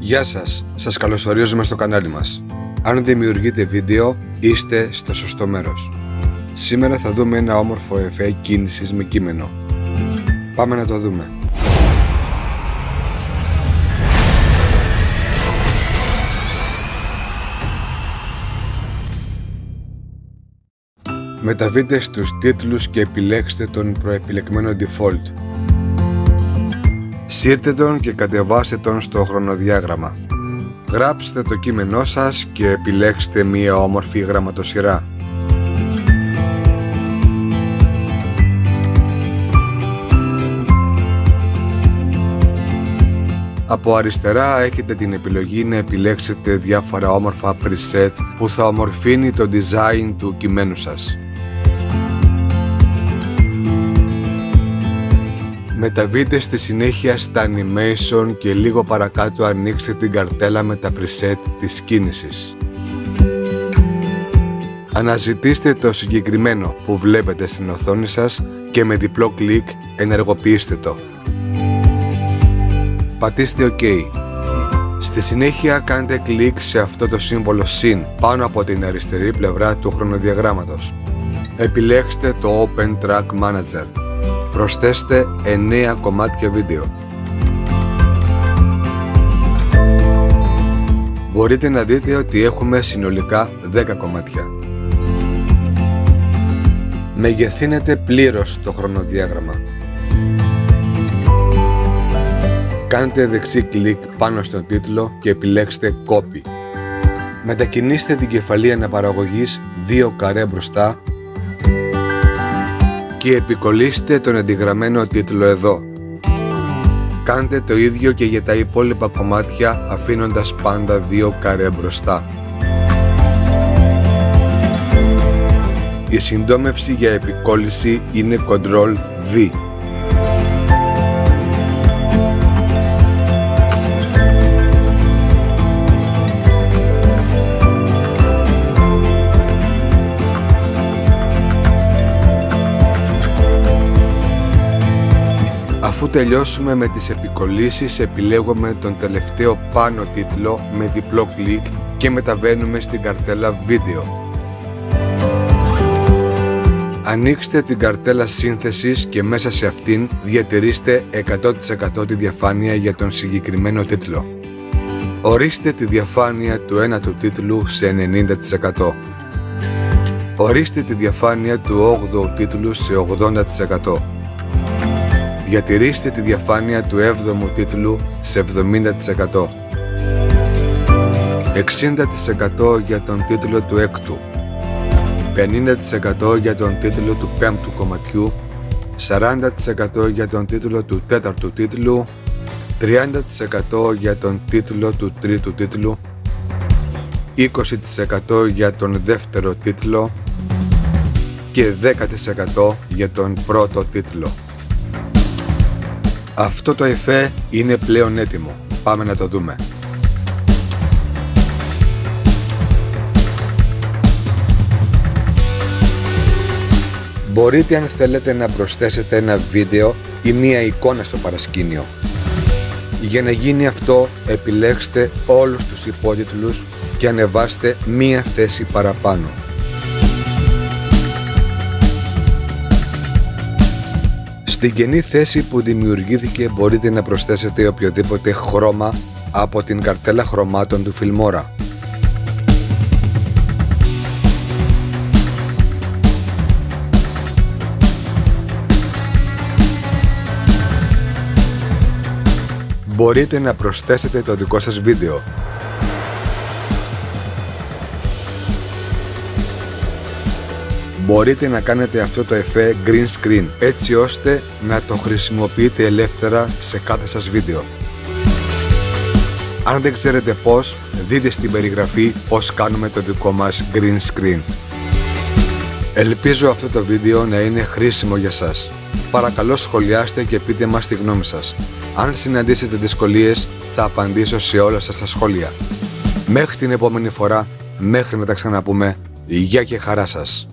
Γεια σας, σας καλωσορίζουμε στο κανάλι μας. Αν δημιουργείτε βίντεο, είστε στο σωστό μέρος. Σήμερα θα δούμε ένα όμορφο εφέ κίνησης με κείμενο. Πάμε να το δούμε. Μεταβείτε στους τίτλους και επιλέξτε τον προεπιλεγμένο default. Σύρτε τον και κατεβάστε τον στο χρονοδιάγραμμα. Γράψτε το κείμενό σας και επιλέξτε μία όμορφη γραμματοσυρά. Από αριστερά έχετε την επιλογή να επιλέξετε διάφορα όμορφα preset που θα ομορφύνει το design του κειμένου σας. Μεταβείτε στη συνέχεια στα animation και λίγο παρακάτω ανοίξτε την καρτέλα με τα preset της κίνησης. Αναζητήστε το συγκεκριμένο που βλέπετε στην οθόνη σας και με διπλό κλικ ενεργοποιήστε το. Πατήστε OK. Στη συνέχεια κάντε κλικ σε αυτό το σύμβολο συν πάνω από την αριστερή πλευρά του χρονοδιαγράμματος. Επιλέξτε το Open Track Manager. Προσθέστε 9 κομμάτια βίντεο. Μπορείτε να δείτε ότι έχουμε συνολικά 10 κομμάτια. Μεγεθύνετε πλήρως το χρονοδιάγραμμα. Κάντε δεξί κλικ πάνω στον τίτλο και επιλέξτε Copy. Μετακινήστε την κεφαλή αναπαραγωγής 2 καρέ μπροστά και επικολλήστε τον εντυγραμμένο τίτλο εδώ. Κάντε το ίδιο και για τα υπόλοιπα κομμάτια αφήνοντας πάντα 2 καρέ μπροστά. Η συντόμευση για επικόλληση είναι Ctrl V. Αφού τελειώσουμε με τις επικολλήσεις, επιλέγουμε τον τελευταίο πάνω τίτλο με διπλό κλικ και μεταβαίνουμε στην καρτέλα βίντεο. Ανοίξτε την καρτέλα σύνθεσης και μέσα σε αυτήν διατηρήστε 100% τη διαφάνεια για τον συγκεκριμένο τίτλο. Ορίστε τη διαφάνεια του ένατου τίτλου σε 90%. Ορίστε τη διαφάνεια του 8ου τίτλου σε 80%. Διατηρήστε τη διαφάνεια του 7ου τίτλου σε 70%. 60% για τον τίτλο του 6ου. 50% για τον τίτλο του 5ου κομματιού. 40% για τον τίτλο του 4ου τίτλου. 30% για τον τίτλο του 3ου τίτλου. 20% για τον 2ο τίτλο. Και 10% για τον 1ο τίτλο. Αυτό το εφέ είναι πλέον έτοιμο. Πάμε να το δούμε. Μπορείτε αν θέλετε να προσθέσετε ένα βίντεο ή μία εικόνα στο παρασκήνιο. Για να γίνει αυτό επιλέξτε όλους τους υπότιτλους και ανεβάστε μία θέση παραπάνω. Στην κενή θέση που δημιουργήθηκε μπορείτε να προσθέσετε οποιοδήποτε χρώμα από την καρτέλα χρωμάτων του Filmora. Μπορείτε να προσθέσετε το δικό σας βίντεο. Μπορείτε να κάνετε αυτό το εφέ green screen έτσι ώστε να το χρησιμοποιείτε ελεύθερα σε κάθε σας βίντεο. Αν δεν ξέρετε πώς, δείτε στην περιγραφή πώς κάνουμε το δικό μας green screen. Ελπίζω αυτό το βίντεο να είναι χρήσιμο για σας. Παρακαλώ σχολιάστε και πείτε μας τη γνώμη σας. Αν συναντήσετε δυσκολίες θα απαντήσω σε όλα σας τα σχόλια. Μέχρι την επόμενη φορά, μέχρι να τα ξαναπούμε, γεια και χαρά σας.